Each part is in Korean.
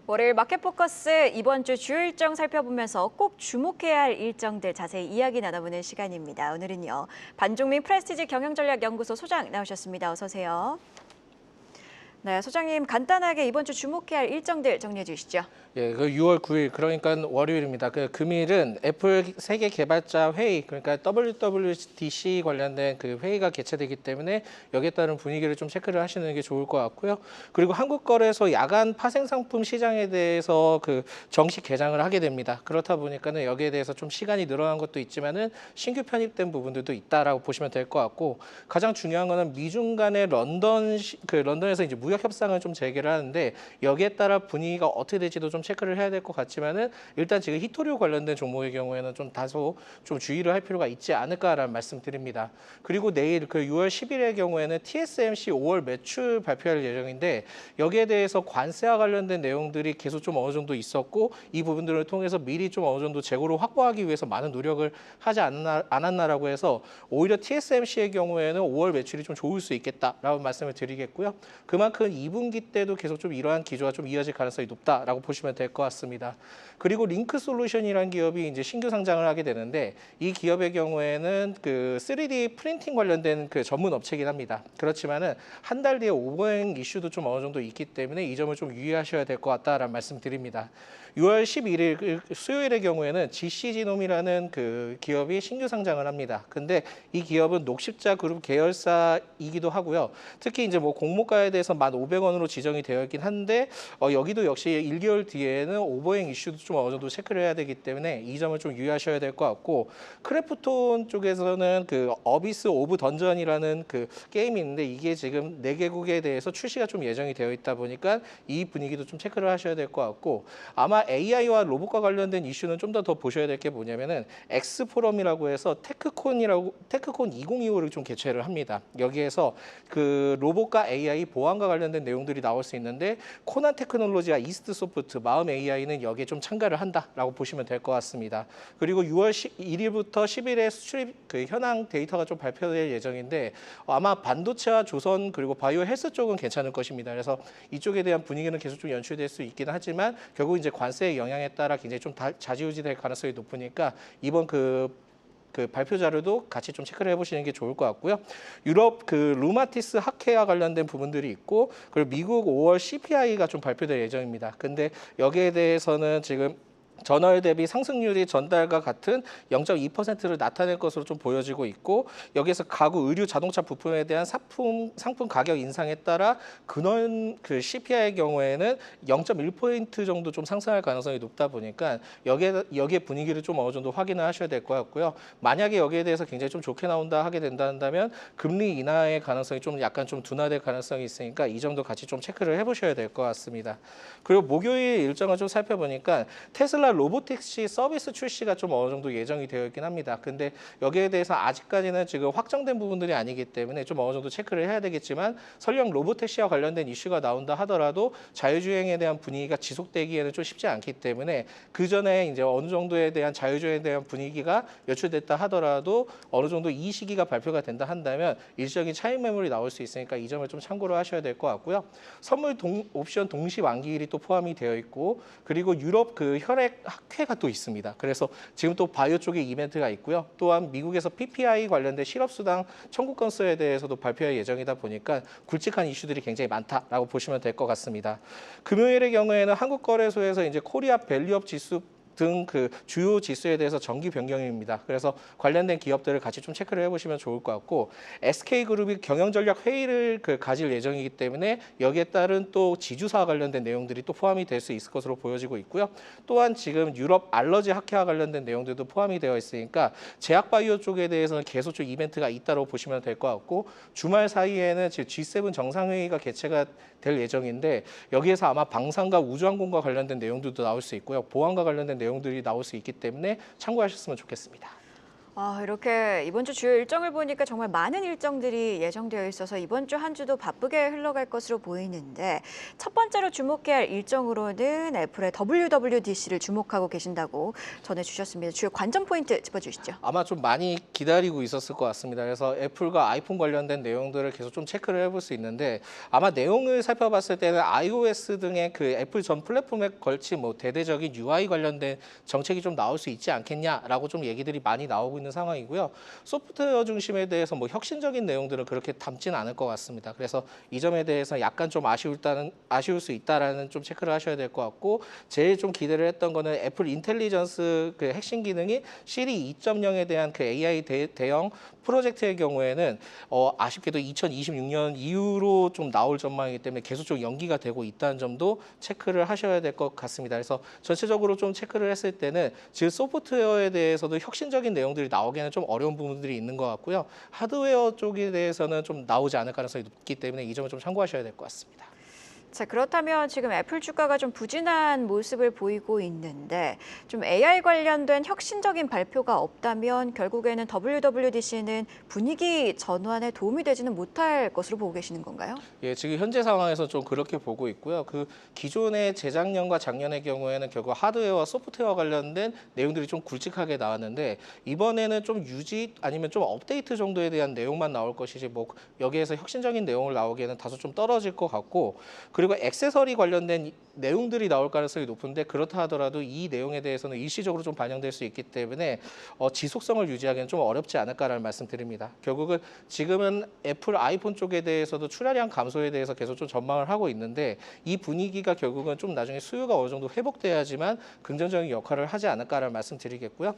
월요일 마켓포커스 이번 주 주요 일정 살펴보면서 꼭 주목해야 할 일정들 자세히 이야기 나눠보는 시간입니다. 오늘은요. 반종민 프레스티지 경영전략연구소 소장 나오셨습니다. 어서 오세요. 네, 소장님 간단하게 이번 주 주목해야 할 일정들 정리해 주시죠. 예, 그 6월 9일 그러니까 월요일입니다. 그 금일은 애플 세계 개발자 회의 그러니까 WWDC 관련된 그 회의가 개최되기 때문에 여기에 따른 분위기를 좀 체크를 하시는 게 좋을 것 같고요. 그리고 한국거래소 야간 파생 상품 시장에 대해서 그 정식 개장을 하게 됩니다. 그렇다 보니까는 여기에 대해서 좀 시간이 늘어난 것도 있지만은 신규 편입된 부분들도 있다라고 보시면 될 것 같고 가장 중요한 거는 미중 간의 런던에서 이제 무역 협상을 좀 재개를 하는데 여기에 따라 분위기가 어떻게 될지도 좀 체크를 해야 될 것 같지만은 일단 지금 히토류 관련된 종목의 경우에는 좀 다소 좀 주의를 할 필요가 있지 않을까라는 말씀드립니다. 그리고 내일 그 6월 10일의 경우에는 TSMC 5월 매출 발표할 예정인데 여기에 대해서 관세와 관련된 내용들이 계속 좀 어느 정도 있었고 이 부분들을 통해서 미리 좀 어느 정도 재고를 확보하기 위해서 많은 노력을 하지 않았나라고 해서 오히려 TSMC의 경우에는 5월 매출이 좀 좋을 수 있겠다라고 말씀을 드리겠고요. 그만큼 2분기 때도 계속 좀 이러한 기조가 좀 이어질 가능성이 높다라고 보시면 될 것 같습니다. 그리고 링크 솔루션이라는 기업이 이제 신규 상장을 하게 되는데 이 기업의 경우에는 그 3D 프린팅 관련된 그 전문 업체이긴 합니다. 그렇지만은 한 달 뒤에 오버행 이슈도 좀 어느 정도 있기 때문에 이 점을 좀 유의하셔야 될 것 같다라는 말씀드립니다. 6월 11일 수요일의 경우에는 GC지놈이라는 그 기업이 신규 상장을 합니다. 근데 이 기업은 녹십자 그룹 계열사이기도 하고요. 특히 이제 뭐 공모가에 대해서 1,500원으로 지정이 되어 있긴 한데 여기도 역시 1개월 뒤에는 오버행 이슈도 좀 어느 정도 체크를 해야 되기 때문에 이 점을 좀 유의하셔야 될 것 같고 크래프톤 쪽에서는 그 어비스 오브 던전이라는 그 게임이 있는데 이게 지금 4개국에 대해서 출시가 좀 예정이 되어 있다 보니까 이 분위기도 좀 체크를 하셔야 될 것 같고 아마 AI와 로봇과 관련된 이슈는 좀 더 보셔야 될 게 뭐냐면은 엑스포럼이라고 해서 테크콘 2025를 좀 개최를 합니다. 여기에서 그 로봇과 AI 보안과 관련된 내용들이 나올 수 있는데 코난 테크놀로지와 이스트 소프트, 마음 AI는 여기에 좀 참가를 한다라고 보시면 될 것 같습니다. 그리고 6월 1일부터 10일에 수출입 그 현황 데이터가 좀 발표될 예정인데 아마 반도체와 조선 그리고 바이오 헬스 쪽은 괜찮을 것입니다. 그래서 이쪽에 대한 분위기는 계속 좀 연출될 수 있긴 하지만 결국 이제 관세의 영향에 따라 굉장히 좀 좌지우지될 가능성이 높으니까 이번 그 발표 자료도 같이 좀 체크를 해보시는 게 좋을 것 같고요. 유럽 그 루마티스 학회와 관련된 부분들이 있고 그리고 미국 5월 CPI가 좀 발표될 예정입니다. 근데 여기에 대해서는 지금 전월 대비 상승률이 전달과 같은 0.2%를 나타낼 것으로 좀 보여지고 있고 여기에서 가구, 의류, 자동차 부품에 대한 상품 가격 인상에 따라 근원 그 CPI의 경우에는 0.1포인트 정도 좀 상승할 가능성이 높다 보니까 여기에 분위기를 좀 어느 정도 확인을 하셔야 될 것 같고요. 만약에 여기에 대해서 굉장히 좀 좋게 나온다 하게 된다면 금리 인하의 가능성이 좀 약간 좀 둔화될 가능성이 있으니까 이 점도 같이 좀 체크를 해보셔야 될 것 같습니다. 그리고 목요일 일정을 좀 살펴보니까 테슬라 로보택시 서비스 출시가 좀 어느 정도 예정이 되어 있긴 합니다. 근데 여기에 대해서 아직까지는 지금 확정된 부분들이 아니기 때문에 좀 어느 정도 체크를 해야 되겠지만 설령 로보택시와 관련된 이슈가 나온다 하더라도 자율주행에 대한 분위기가 지속되기에는 좀 쉽지 않기 때문에 그 전에 이제 어느 정도에 대한 자율주행에 대한 분위기가 연출됐다 하더라도 어느 정도 이 시기가 발표가 된다 한다면 일시적인 차익 매물이 나올 수 있으니까 이 점을 좀 참고를 하셔야 될 것 같고요. 선물 옵션 동시 만기일이 또 포함이 되어 있고 그리고 유럽 그 혈액 학회가 또 있습니다. 그래서 지금 또 바이오 쪽에 이벤트가 있고요. 또한 미국에서 PPI 관련된 실업수당 청구 건수에 대해서도 발표할 예정이다 보니까 굵직한 이슈들이 굉장히 많다라고 보시면 될 것 같습니다. 금요일의 경우에는 한국거래소에서 이제 코리아 밸류업 지수 등 그 주요 지수에 대해서 정기 변경입니다. 그래서 관련된 기업들을 같이 좀 체크를 해보시면 좋을 것 같고 SK그룹이 경영전략 회의를 가질 예정이기 때문에 여기에 따른 또 지주사와 관련된 내용들이 또 포함이 될 수 있을 것으로 보여지고 있고요. 또한 지금 유럽 알러지 학회와 관련된 내용들도 포함이 되어 있으니까 제약바이오 쪽에 대해서는 계속 좀 이벤트가 있다고 보시면 될 것 같고 주말 사이에는 지금 G7 정상회의가 개최가 될 예정인데 여기에서 아마 방산과 우주항공과 관련된 내용들도 나올 수 있고요. 보안과 관련된 내용들이 나올 수 있기 때문에 참고하셨으면 좋겠습니다. 이렇게 이번 주 주요 일정을 보니까 정말 많은 일정들이 예정되어 있어서 이번 주 한 주도 바쁘게 흘러갈 것으로 보이는데 첫 번째로 주목해야 할 일정으로는 애플의 WWDC를 주목하고 계신다고 전해주셨습니다. 주요 관전 포인트 짚어주시죠. 아마 좀 많이 기다리고 있었을 것 같습니다. 그래서 애플과 아이폰 관련된 내용들을 계속 좀 체크를 해볼 수 있는데 아마 내용을 살펴봤을 때는 iOS 등의 그 애플 전 플랫폼에 걸친 뭐 대대적인 UI 관련된 정책이 좀 나올 수 있지 않겠냐라고 좀 얘기들이 많이 나오고 있는 상황이고요. 소프트웨어 중심에 대해서 뭐 혁신적인 내용들은 그렇게 담지는 않을 것 같습니다. 그래서 이 점에 대해서 약간 좀 아쉬울 수 있다라는 좀 체크를 하셔야 될 것 같고 제일 좀 기대를 했던 거는 애플 인텔리전스 그 핵심 기능이 시리 2.0에 대한 그 AI 대형 프로젝트의 경우에는 아쉽게도 2026년 이후로 좀 나올 전망이기 때문에 계속 좀 연기가 되고 있다는 점도 체크를 하셔야 될 것 같습니다. 그래서 전체적으로 좀 체크를 했을 때는 지금 소프트웨어에 대해서도 혁신적인 내용들이 나오기에는 좀 어려운 부분들이 있는 것 같고요. 하드웨어 쪽에 대해서는 좀 나오지 않을 가능성이 높기 때문에 이 점을 좀 참고하셔야 될 것 같습니다. 자, 그렇다면 지금 애플 주가가 좀 부진한 모습을 보이고 있는데 좀 AI 관련된 혁신적인 발표가 없다면 결국에는 WWDC는 분위기 전환에 도움이 되지는 못할 것으로 보고 계시는 건가요? 예, 지금 현재 상황에서 좀 그렇게 보고 있고요. 그 기존의 재작년과 작년의 경우에는 결국 하드웨어와 소프트웨어 관련된 내용들이 좀 굵직하게 나왔는데 이번에는 좀 유지 아니면 좀 업데이트 정도에 대한 내용만 나올 것이지 뭐 여기에서 혁신적인 내용을 나오기에는 다소 좀 떨어질 것 같고 그리고 액세서리 관련된 내용들이 나올 가능성이 높은데 그렇다 하더라도 이 내용에 대해서는 일시적으로 좀 반영될 수 있기 때문에 지속성을 유지하기는 좀 어렵지 않을까라는 말씀드립니다. 결국은 지금은 애플 아이폰 쪽에 대해서도 출하량 감소에 대해서 계속 좀 전망을 하고 있는데 이 분위기가 결국은 좀 나중에 수요가 어느 정도 회복돼야지만 긍정적인 역할을 하지 않을까라는 말씀드리겠고요.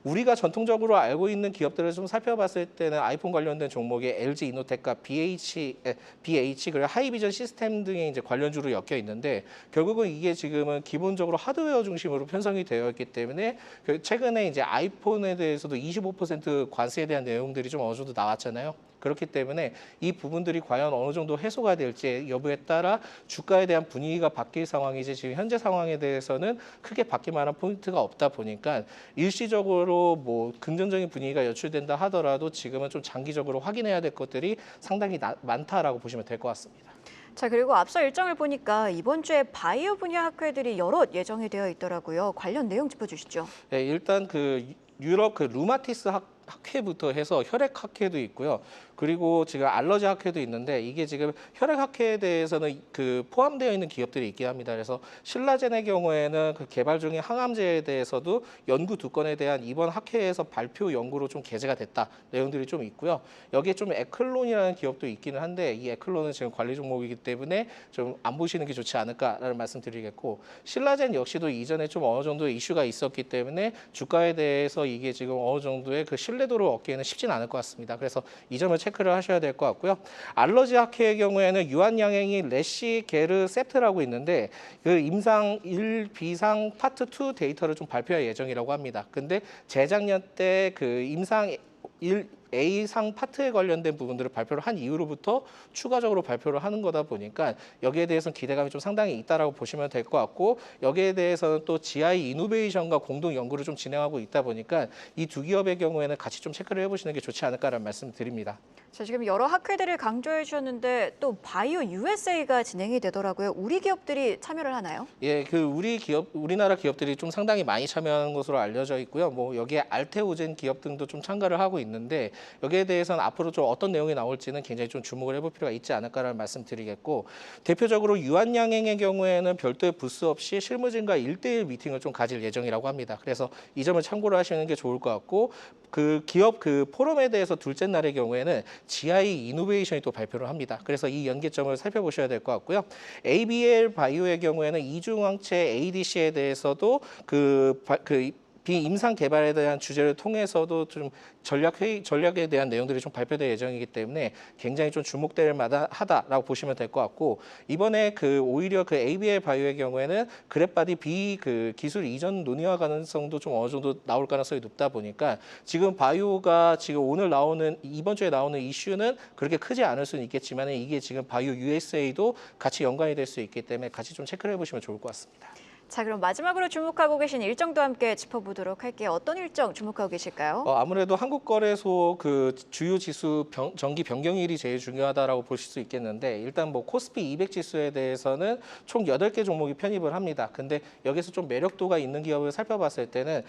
우리가 전통적으로 알고 있는 기업들을 좀 살펴봤을 때는 아이폰 관련된 종목에 LG 이노텍과 BH 그리고 하이비전 시스템 등의 이제 관련주로 엮여 있는데 결국은 이게 지금은 기본적으로 하드웨어 중심으로 편성이 되어 있기 때문에 최근에 이제 아이폰에 대해서도 25% 관세에 대한 내용들이 좀 어느 정도 나왔잖아요. 그렇기 때문에 이 부분들이 과연 어느 정도 해소가 될지 여부에 따라 주가에 대한 분위기가 바뀔 상황이지 지금 현재 상황에 대해서는 크게 바뀔 만한 포인트가 없다 보니까 일시적으로 뭐 긍정적인 분위기가 연출된다 하더라도 지금은 좀 장기적으로 확인해야 될 것들이 상당히 많다라고 보시면 될 것 같습니다. 자, 그리고 앞서 일정을 보니까 이번 주에 바이오 분야 학회들이 여럿 예정이 되어 있더라고요. 관련 내용 짚어주시죠. 네, 일단 그 유럽 그 루마티스 학회부터 해서 혈액 학회도 있고요. 그리고 지금 알러지 학회도 있는데 이게 지금 혈액 학회에 대해서는 그 포함되어 있는 기업들이 있긴 합니다. 그래서 신라젠의 경우에는 그 개발 중인 항암제에 대해서도 연구 두 건에 대한 이번 학회에서 발표 연구로 좀 게재가 됐다 내용들이 좀 있고요. 여기에 좀 에클론이라는 기업도 있기는 한데 이 에클론은 지금 관리 종목이기 때문에 좀 안 보시는 게 좋지 않을까라는 말씀드리겠고 신라젠 역시도 이전에 좀 어느 정도 이슈가 있었기 때문에 주가에 대해서 이게 지금 어느 정도의 그 신뢰도를 얻기에는 쉽지는 않을 것 같습니다. 그래서 이 점을 체크를 하셔야 될 것 같고요. 알러지 학회의 경우에는 유한양행이 레시 게르 세트라고 있는데 그 임상 1, 비상 파트 2 데이터를 좀 발표할 예정이라고 합니다. 근데 재작년 때 그 임상 1 A상 파트에 관련된 부분들을 발표를 한 이후로부터 추가적으로 발표를 하는 거다 보니까 여기에 대해서는 기대감이 좀 상당히 있다라고 보시면 될 것 같고 여기에 대해서는 또 GI 이노베이션과 공동 연구를 좀 진행하고 있다 보니까 이 두 기업의 경우에는 같이 좀 체크를 해보시는 게 좋지 않을까라는 말씀드립니다. 자, 지금 여러 학회들을 강조해 주셨는데 또 바이오 USA가 진행이 되더라고요. 우리 기업들이 참여를 하나요? 예, 그 우리나라 기업들이 좀 상당히 많이 참여하는 것으로 알려져 있고요. 뭐 여기에 알테오젠 기업 등도 좀 참가를 하고 있는데 여기에 대해서는 앞으로 좀 어떤 내용이 나올지는 굉장히 좀 주목을 해볼 필요가 있지 않을까라는 말씀드리겠고 대표적으로 유한양행의 경우에는 별도의 부스 없이 실무진과 1대1 미팅을 좀 가질 예정이라고 합니다. 그래서 이 점을 참고를 하시는 게 좋을 것 같고 그 기업 그 포럼에 대해서 둘째 날의 경우에는 GI 이노베이션이 또 발표를 합니다. 그래서 이 연계점을 살펴보셔야 될 것 같고요. ABL 바이오의 경우에는 이중항체 ADC에 대해서도 비임상 개발에 대한 주제를 통해서도 좀 전략에 대한 내용들이 좀 발표될 예정이기 때문에 굉장히 좀 주목될 만하다라고 보시면 될 것 같고 이번에 오히려 ABL 바이오의 경우에는 그랩바디 B 기술 이전 논의화 가능성도 좀 어느 정도 나올 가능성이 높다 보니까 지금 바이오가 지금 이번 주에 나오는 이슈는 그렇게 크지 않을 수는 있겠지만 이게 지금 바이오 USA도 같이 연관이 될 수 있기 때문에 같이 좀 체크를 해보시면 좋을 것 같습니다. 자, 그럼 마지막으로 주목하고 계신 일정도 함께 짚어보도록 할게요. 어떤 일정 주목하고 계실까요? 아무래도 한국거래소 그 주요 지수 정기 변경일이 제일 중요하다라고 보실 수 있겠는데 일단 뭐 코스피 200 지수에 대해서는 총 8개 종목이 편입을 합니다. 근데 여기서 좀 매력도가 있는 기업을 살펴봤을 때는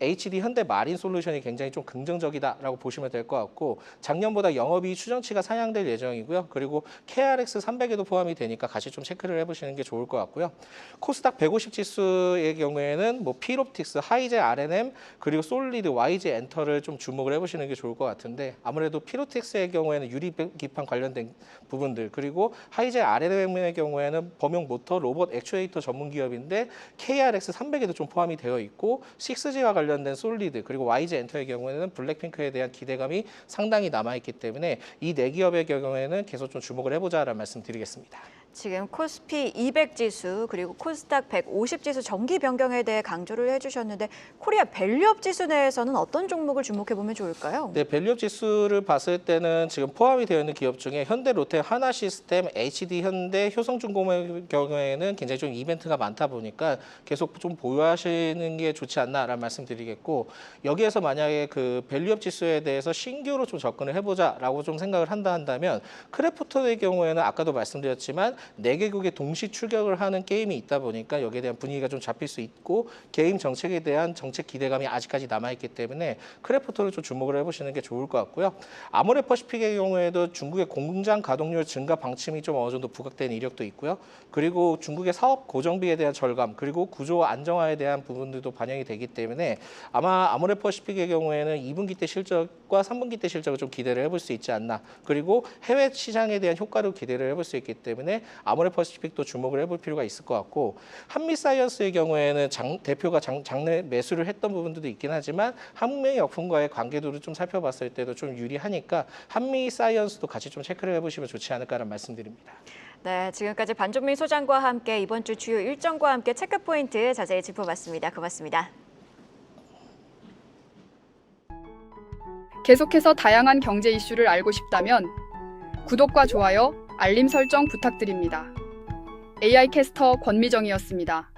HD 현대 마린 솔루션이 굉장히 좀 긍정적이다라고 보시면 될 것 같고 작년보다 영업이익 추정치가 상향될 예정이고요. 그리고 KRX 300에도 포함이 되니까 같이 좀 체크를 해보시는 게 좋을 것 같고요. 코스닥 150 지수의 경우에는 뭐 필옵틱스, 하이제 R&M 그리고 솔리드, YG 엔터를 좀 주목을 해보시는 게 좋을 것 같은데 아무래도 필옵틱스의 경우에는 유리기판 관련된 부분들 그리고 하이제 R&M의 경우에는 범용 모터, 로봇, 액추에이터 전문 기업인데 KRX 300에도 좀 포함이 되어 있고 6G와 관련된 솔리드 그리고 YG 엔터의 경우에는 블랙핑크에 대한 기대감이 상당히 남아있기 때문에 이 네 기업의 경우에는 계속 좀 주목을 해보자라는 말씀드리겠습니다. 지금 코스피 200 지수 그리고 코스닥 150 지수 정기 변경에 대해 강조를 해주셨는데 코리아 밸류업 지수 내에서는 어떤 종목을 주목해 보면 좋을까요? 네, 밸류업 지수를 봤을 때는 지금 포함이 되어 있는 기업 중에 현대, 롯데, 하나시스템, HD 현대, 효성중공의 경우에는 굉장히 좀 이벤트가 많다 보니까 계속 좀 보유하시는 게 좋지 않나라는 말씀드리겠고 여기에서 만약에 그 밸류업 지수에 대해서 신규로 좀 접근을 해보자라고 좀 생각을 한다면 크래프톤의 경우에는 아까도 말씀드렸지만 4개국에 동시 출격을 하는 게임이 있다 보니까 여기에 대한 분위기가 좀 잡힐 수 있고 게임 정책에 대한 정책 기대감이 아직까지 남아있기 때문에 크래프톤을 좀 주목을 해보시는 게 좋을 것 같고요. 아모레퍼시픽의 경우에도 중국의 공장 가동률 증가 방침이 좀 어느 정도 부각된 이력도 있고요. 그리고 중국의 사업 고정비에 대한 절감 그리고 구조 안정화에 대한 부분들도 반영이 되기 때문에 아마 아모레퍼시픽의 경우에는 2분기 때 실적과 3분기 때 실적을 좀 기대를 해볼 수 있지 않나. 그리고 해외 시장에 대한 효과를 기대를 해볼 수 있기 때문에 아모레퍼시픽도 주목을 해볼 필요가 있을 것 같고 한미사이언스의 경우에는 대표가 장내 매수를 했던 부분들도 있긴 하지만 한미약품과의 관계도를 좀 살펴봤을 때도 좀 유리하니까 한미사이언스도 같이 좀 체크를 해보시면 좋지 않을까라는 말씀드립니다. 네, 지금까지 반종민 소장과 함께 이번 주 주요 일정과 함께 체크 포인트 자세히 짚어봤습니다. 고맙습니다. 계속해서 다양한 경제 이슈를 알고 싶다면 구독과 좋아요, 알림 설정 부탁드립니다. AI 캐스터 권미정이었습니다.